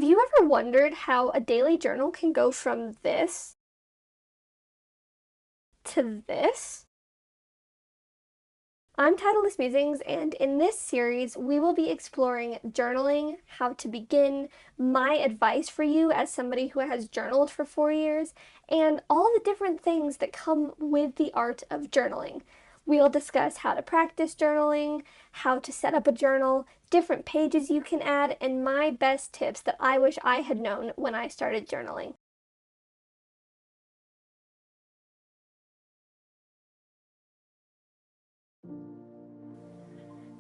Have you ever wondered how a daily journal can go from this to this? I'm Titleless Musings, and in this series, we will be exploring journaling, how to begin, my advice for you as somebody who has journaled for 4 years, and all the different things that come with the art of journaling. We'll discuss how to practice journaling, how to set up a journal, different pages you can add, and my best tips that I wish I had known when I started journaling.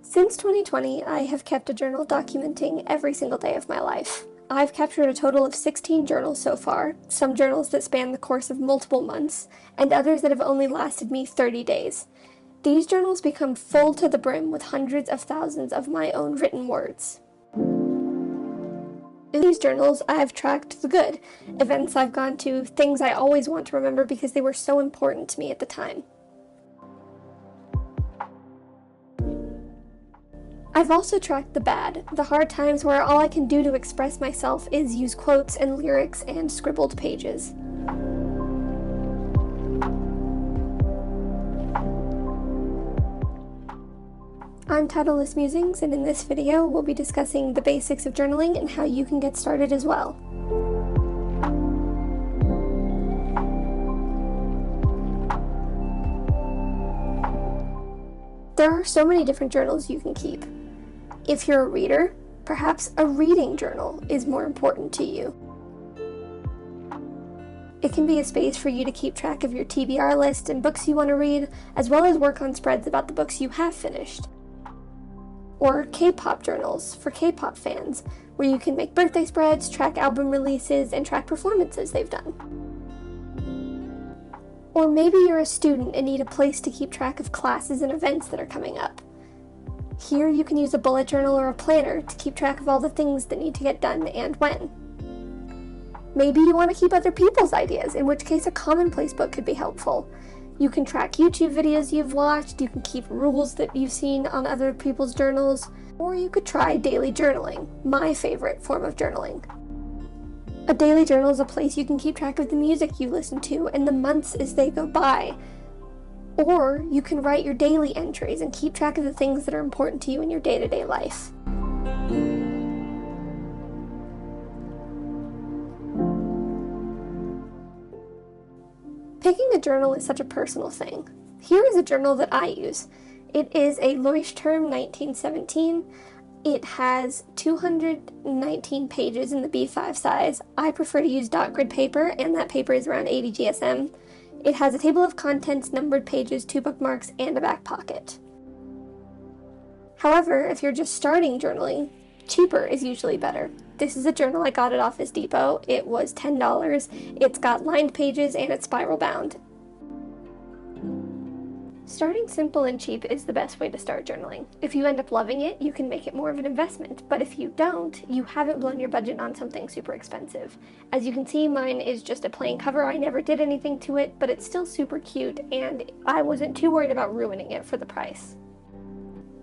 Since 2020, I have kept a journal documenting every single day of my life. I've captured a total of 16 journals so far, some journals that span the course of multiple months, and others that have only lasted me 30 days. These journals become full to the brim with hundreds of thousands of my own written words. In these journals, I have tracked the good, events I've gone to, things I always want to remember because they were so important to me at the time. I've also tracked the bad, the hard times where all I can do to express myself is use quotes and lyrics and scribbled pages. I'm Titleless Musings, and in this video, we'll be discussing the basics of journaling and how you can get started as well. There are so many different journals you can keep. If you're a reader, perhaps a reading journal is more important to you. It can be a space for you to keep track of your TBR list and books you want to read, as well as work on spreads about the books you have finished. Or K-pop journals for K-pop fans, where you can make birthday spreads, track album releases, and track performances they've done. Or maybe you're a student and need a place to keep track of classes and events that are coming up. Here you can use a bullet journal or a planner to keep track of all the things that need to get done and when. Maybe you want to keep other people's ideas, in which case a commonplace book could be helpful. You can track YouTube videos you've watched, you can keep rules that you've seen on other people's journals, or you could try daily journaling, my favorite form of journaling. A daily journal is a place you can keep track of the music you listen to and the months as they go by. Or you can write your daily entries and keep track of the things that are important to you in your day-to-day life. Picking a journal is such a personal thing. Here is a journal that I use. It is a Leuchtturm 1917. It has 219 pages in the B5 size. I prefer to use dot grid paper, and that paper is around 80 GSM. It has a table of contents, numbered pages, 2 bookmarks, and a back pocket. However, if you're just starting journaling, cheaper is usually better. This is a journal I got at Office Depot. It was $10. It's got lined pages and it's spiral bound. Starting simple and cheap is the best way to start journaling. If you end up loving it, you can make it more of an investment, but if you don't, you haven't blown your budget on something super expensive. As you can see, mine is just a plain cover. I never did anything to it, but it's still super cute, and I wasn't too worried about ruining it for the price.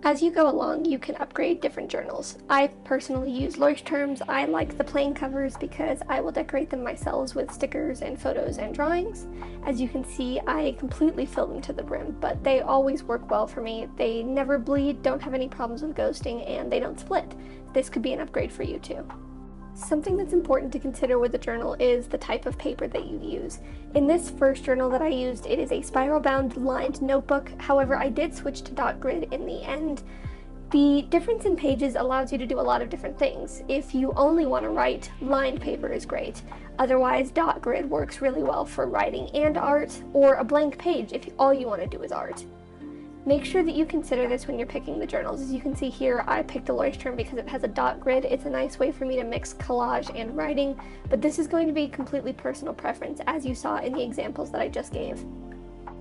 As you go along, you can upgrade different journals. I personally use Leuchtturms. I like the plain covers because I will decorate them myself with stickers and photos and drawings. As you can see, I completely fill them to the brim, but they always work well for me. They never bleed, don't have any problems with ghosting, and they don't split. This could be an upgrade for you too. Something that's important to consider with a journal is the type of paper that you use. In this first journal that I used, it is a spiral-bound lined notebook. However, I did switch to dot grid in the end. The difference in pages allows you to do a lot of different things. If you only want to write, lined paper is great. Otherwise, dot grid works really well for writing and art, or a blank page if all you want to do is art. Make sure that you consider this when you're picking the journals. As you can see here, I picked a Leuchtturm because it has a dot grid. It's a nice way for me to mix collage and writing, but this is going to be completely personal preference, as you saw in the examples that I just gave.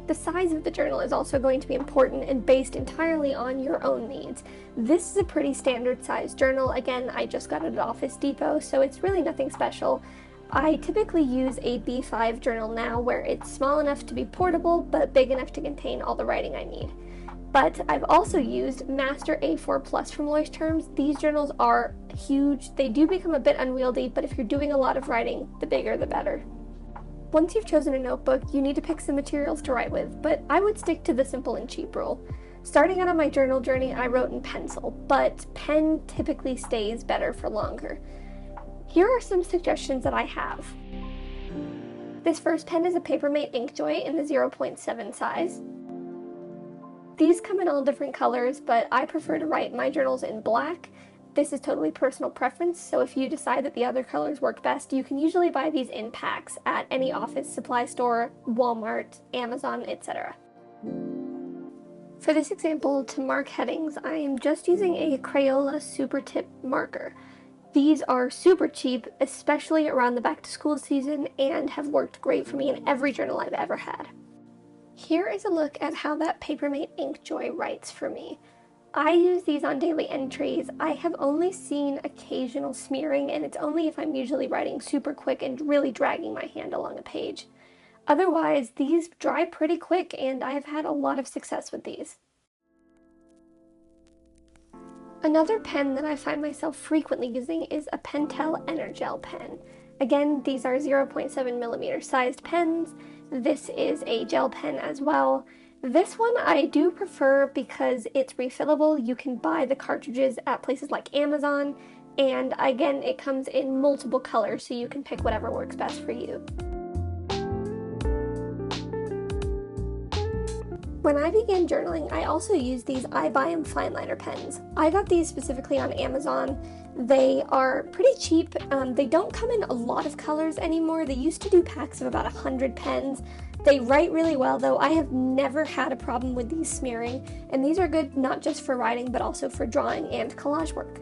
The size of the journal is also going to be important and based entirely on your own needs. This is a pretty standard size journal. Again, I just got it at Office Depot, so it's really nothing special. I typically use a B5 journal now where it's small enough to be portable, but big enough to contain all the writing I need. But I've also used Master A4 Plus from Leuchtturms. These journals are huge. They do become a bit unwieldy, but if you're doing a lot of writing, the bigger the better. Once you've chosen a notebook, you need to pick some materials to write with, but I would stick to the simple and cheap rule. Starting out on my journal journey, I wrote in pencil, but pen typically stays better for longer. Here are some suggestions that I have. This first pen is a Papermate Inkjoy in the 0.7 size. These come in all different colors, but I prefer to write my journals in black. This is totally personal preference, so if you decide that the other colors work best, you can usually buy these in packs at any office supply store, Walmart, Amazon, etc. For this example, to mark headings, I am just using a Crayola Super Tip marker. These are super cheap, especially around the back to school season, and have worked great for me in every journal I've ever had. Here is a look at how that Papermate Inkjoy writes for me. I use these on daily entries. I have only seen occasional smearing, and it's only if I'm usually writing super quick and really dragging my hand along a page. Otherwise, these dry pretty quick, and I've had a lot of success with these. Another pen that I find myself frequently using is a Pentel Energel pen. Again, these are 0.7mm sized pens. This is a gel pen as well. This one I do prefer because it's refillable. You can buy the cartridges at places like Amazon, and again, it comes in multiple colors, so you can pick whatever works best for you. When I began journaling, I also used these I Buy 'em fineliner pens. I got these specifically on Amazon. They are pretty cheap. They don't come in a lot of colors anymore. They used to do packs of about 100 pens. They write really well, though. I have never had a problem with these smearing, and these are good not just for writing, but also for drawing and collage work.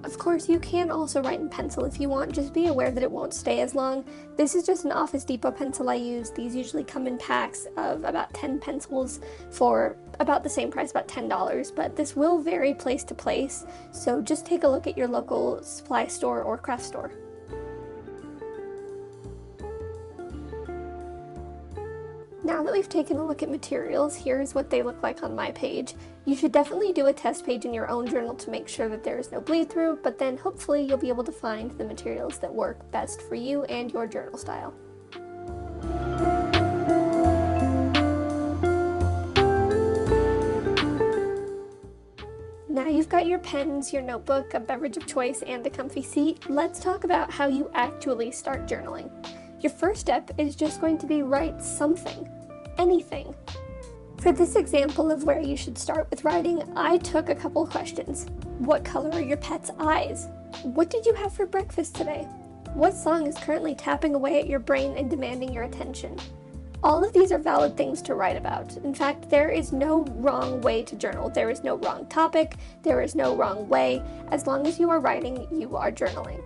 Of course, you can also write in pencil if you want, just be aware that it won't stay as long. This is just an Office Depot pencil I use. These usually come in packs of about 10 pencils for about the same price, about $10, but this will vary place to place, so just take a look at your local supply store or craft store. Now that we've taken a look at materials, here's what they look like on my page. You should definitely do a test page in your own journal to make sure that there is no bleed through, but then hopefully you'll be able to find the materials that work best for you and your journal style. Now you've got your pens, your notebook, a beverage of choice, and a comfy seat. Let's talk about how you actually start journaling. Your first step is just going to be write something, anything. For this example of where you should start with writing, I took a couple questions. What color are your pet's eyes? What did you have for breakfast today? What song is currently tapping away at your brain and demanding your attention? All of these are valid things to write about. In fact, there is no wrong way to journal. There is no wrong topic. There is no wrong way. As long as you are writing, you are journaling.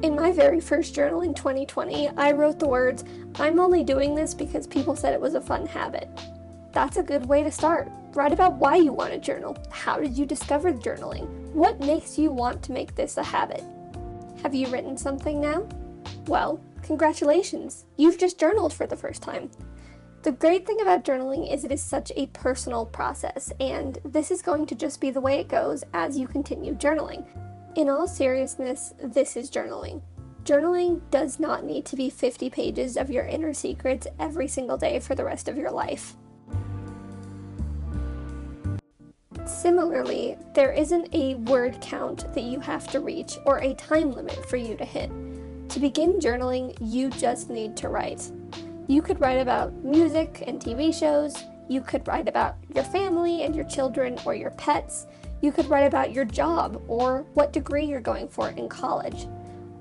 In my very first journal in 2020, I wrote the words, "I'm only doing this because people said it was a fun habit." That's a good way to start. Write about why you want to journal. How did you discover journaling? What makes you want to make this a habit? Have you written something now? Well, congratulations. You've just journaled for the first time. The great thing about journaling is it is such a personal process, and this is going to just be the way it goes as you continue journaling. In all seriousness, this is journaling. Journaling does not need to be 50 pages of your inner secrets every single day for the rest of your life. Similarly, there isn't a word count that you have to reach or a time limit for you to hit. To begin journaling, you just need to write. You could write about music and TV shows. You could write about your family and your children or your pets. You could write about your job or what degree you're going for in college.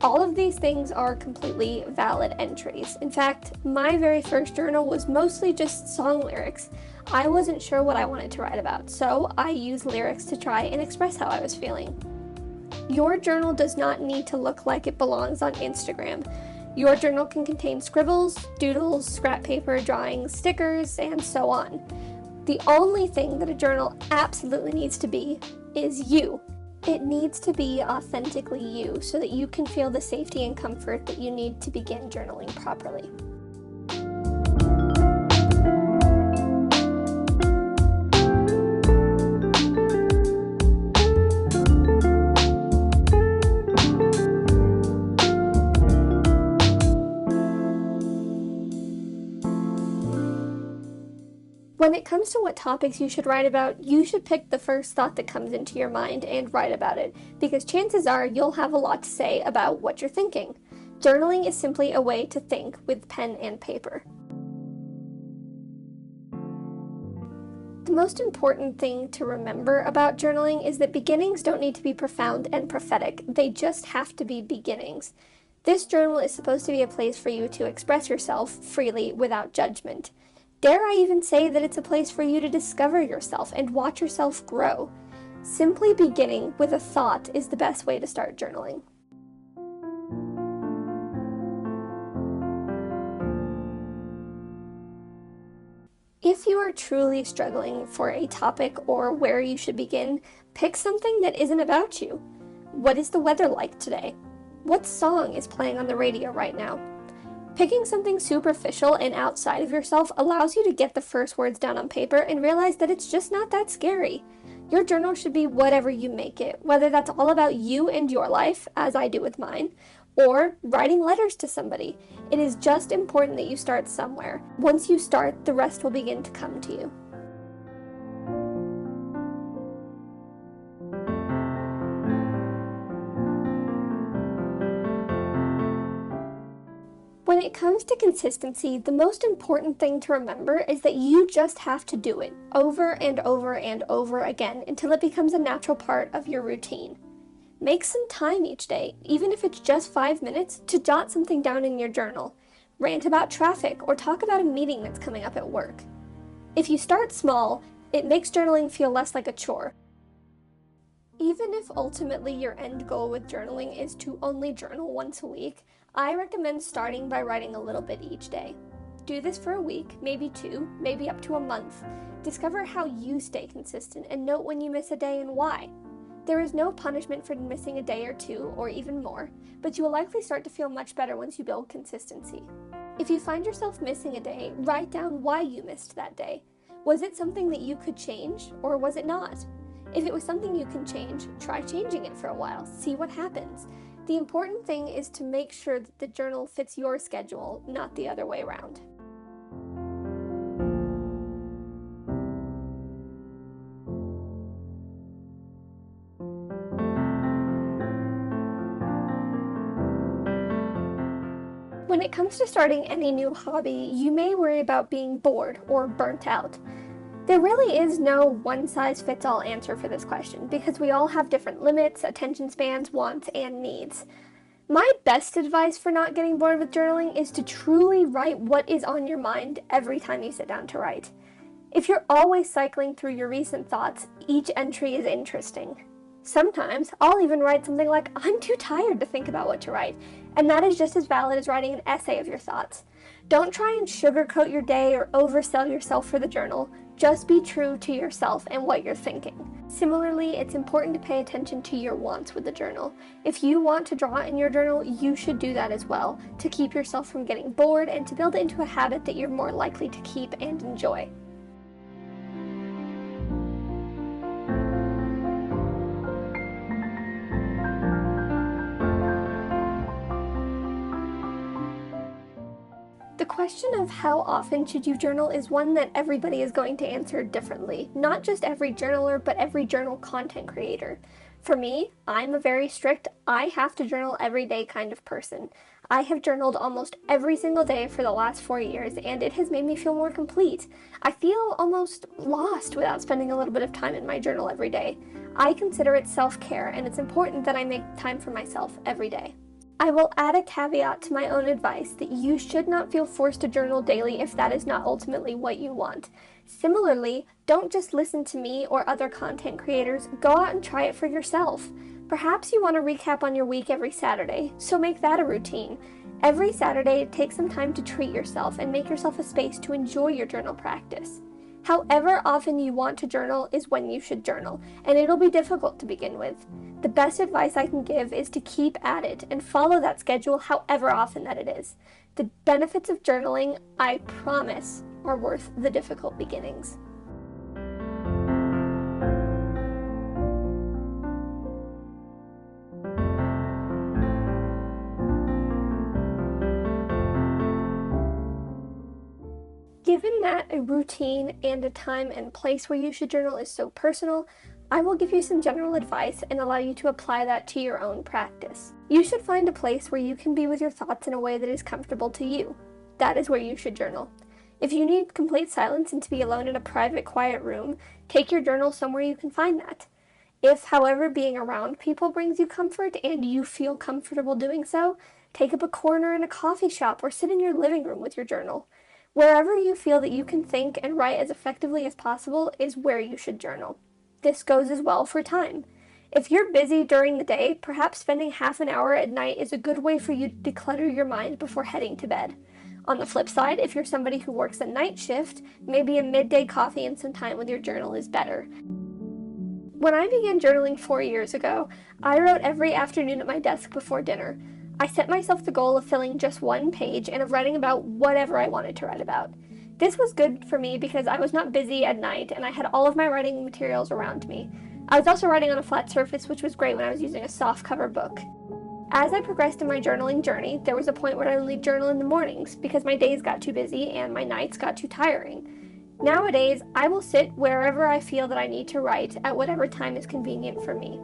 All of these things are completely valid entries. In fact, my very first journal was mostly just song lyrics. I wasn't sure what I wanted to write about, so I used lyrics to try and express how I was feeling. Your journal does not need to look like it belongs on Instagram. Your journal can contain scribbles, doodles, scrap paper, drawings, stickers, and so on. The only thing that a journal absolutely needs to be is you. It needs to be authentically you so that you can feel the safety and comfort that you need to begin journaling properly. When it comes to what topics you should write about, you should pick the first thought that comes into your mind and write about it, because chances are you'll have a lot to say about what you're thinking. Journaling is simply a way to think with pen and paper. The most important thing to remember about journaling is that beginnings don't need to be profound and prophetic, they just have to be beginnings. This journal is supposed to be a place for you to express yourself freely without judgment. Dare I even say that it's a place for you to discover yourself and watch yourself grow. Simply beginning with a thought is the best way to start journaling. If you are truly struggling for a topic or where you should begin, pick something that isn't about you. What is the weather like today? What song is playing on the radio right now? Picking something superficial and outside of yourself allows you to get the first words down on paper and realize that it's just not that scary. Your journal should be whatever you make it, whether that's all about you and your life, as I do with mine, or writing letters to somebody. It is just important that you start somewhere. Once you start, the rest will begin to come to you. When it comes to consistency, the most important thing to remember is that you just have to do it over and over and over again until it becomes a natural part of your routine. Make some time each day, even if it's just 5 minutes, to jot something down in your journal. Rant about traffic or talk about a meeting that's coming up at work. If you start small, it makes journaling feel less like a chore. Even if ultimately your end goal with journaling is to only journal once a week, I recommend starting by writing a little bit each day. Do this for a week, maybe 2, maybe up to a month. Discover how you stay consistent and note when you miss a day and why. There is no punishment for missing a day or 2 or even more, but you will likely start to feel much better once you build consistency. If you find yourself missing a day, write down why you missed that day. Was it something that you could change, or was it not? If it was something you can change, try changing it for a while, see what happens. The important thing is to make sure that the journal fits your schedule, not the other way around. When it comes to starting any new hobby, you may worry about being bored or burnt out. There really is no one-size-fits-all answer for this question because we all have different limits, attention spans, wants, and needs. My best advice for not getting bored with journaling is to truly write what is on your mind every time you sit down to write. If you're always cycling through your recent thoughts, each entry is interesting. Sometimes I'll even write something like, "I'm too tired to think about what to write," and that is just as valid as writing an essay of your thoughts. Don't try and sugarcoat your day or oversell yourself for the journal. Just be true to yourself and what you're thinking. Similarly, it's important to pay attention to your wants with the journal. If you want to draw in your journal, you should do that as well, to keep yourself from getting bored and to build it into a habit that you're more likely to keep and enjoy. The question of how often should you journal is one that everybody is going to answer differently. Not just every journaler, but every journal content creator. For me, I'm a very strict, I have to journal every day kind of person. I have journaled almost every single day for the last 4 years, and it has made me feel more complete. I feel almost lost without spending a little bit of time in my journal every day. I consider it self-care, and it's important that I make time for myself every day. I will add a caveat to my own advice that you should not feel forced to journal daily if that is not ultimately what you want. Similarly, don't just listen to me or other content creators, go out and try it for yourself. Perhaps you want to recap on your week every Saturday, so make that a routine. Every Saturday, take some time to treat yourself and make yourself a space to enjoy your journal practice. However often you want to journal is when you should journal, and it'll be difficult to begin with. The best advice I can give is to keep at it and follow that schedule however often that it is. The benefits of journaling, I promise, are worth the difficult beginnings. Given that a routine and a time and place where you should journal is so personal, I will give you some general advice and allow you to apply that to your own practice. You should find a place where you can be with your thoughts in a way that is comfortable to you. That is where you should journal. If you need complete silence and to be alone in a private, quiet room, take your journal somewhere you can find that. If, however, being around people brings you comfort and you feel comfortable doing so, take up a corner in a coffee shop or sit in your living room with your journal. Wherever you feel that you can think and write as effectively as possible is where you should journal. This goes as well for time. If you're busy during the day, perhaps spending half an hour at night is a good way for you to declutter your mind before heading to bed. On the flip side, if you're somebody who works a night shift, maybe a midday coffee and some time with your journal is better. When I began journaling 4 years ago, I wrote every afternoon at my desk before dinner. I set myself the goal of filling just one page and of writing about whatever I wanted to write about. This was good for me because I was not busy at night and I had all of my writing materials around me. I was also writing on a flat surface, which was great when I was using a softcover book. As I progressed in my journaling journey, there was a point where I only journal in the mornings because my days got too busy and my nights got too tiring. Nowadays, I will sit wherever I feel that I need to write at whatever time is convenient for me.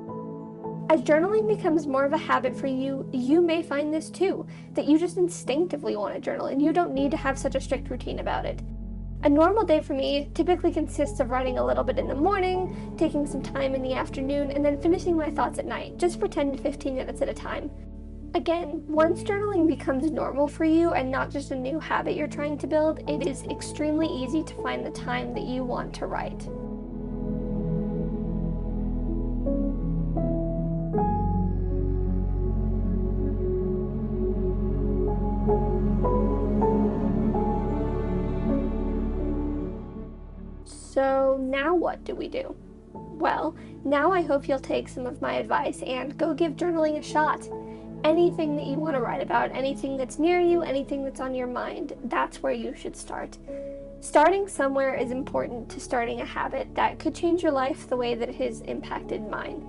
As journaling becomes more of a habit for you, you may find this too, that you just instinctively want to journal and you don't need to have such a strict routine about it. A normal day for me typically consists of writing a little bit in the morning, taking some time in the afternoon, and then finishing my thoughts at night, just for 10 to 15 minutes at a time. Again, once journaling becomes normal for you and not just a new habit you're trying to build, it is extremely easy to find the time that you want to write. So now what do we do? Well, now I hope you'll take some of my advice and go give journaling a shot. Anything that you want to write about, anything that's near you, anything that's on your mind, that's where you should start. Starting somewhere is important to starting a habit that could change your life the way that it has impacted mine.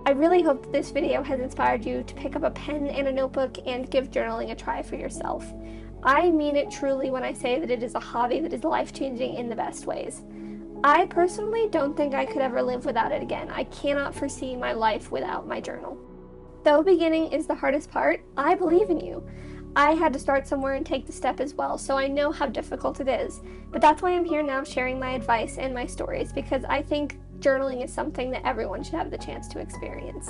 I really hope that this video has inspired you to pick up a pen and a notebook and give journaling a try for yourself. I mean it truly when I say that it is a hobby that is life-changing in the best ways. I personally don't think I could ever live without it again. I cannot foresee my life without my journal. Though beginning is the hardest part, I believe in you. I had to start somewhere and take the step as well, so I know how difficult it is. But that's why I'm here now sharing my advice and my stories, because I think journaling is something that everyone should have the chance to experience.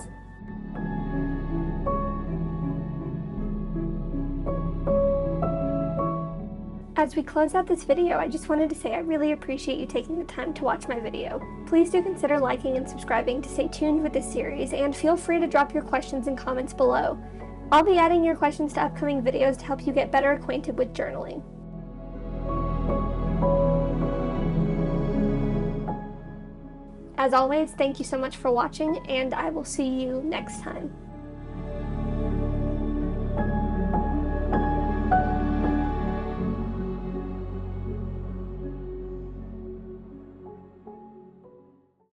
As we close out this video, I just wanted to say I really appreciate you taking the time to watch my video. Please do consider liking and subscribing to stay tuned with this series, and feel free to drop your questions and comments below. I'll be adding your questions to upcoming videos to help you get better acquainted with journaling. As always, thank you so much for watching, and I will see you next time.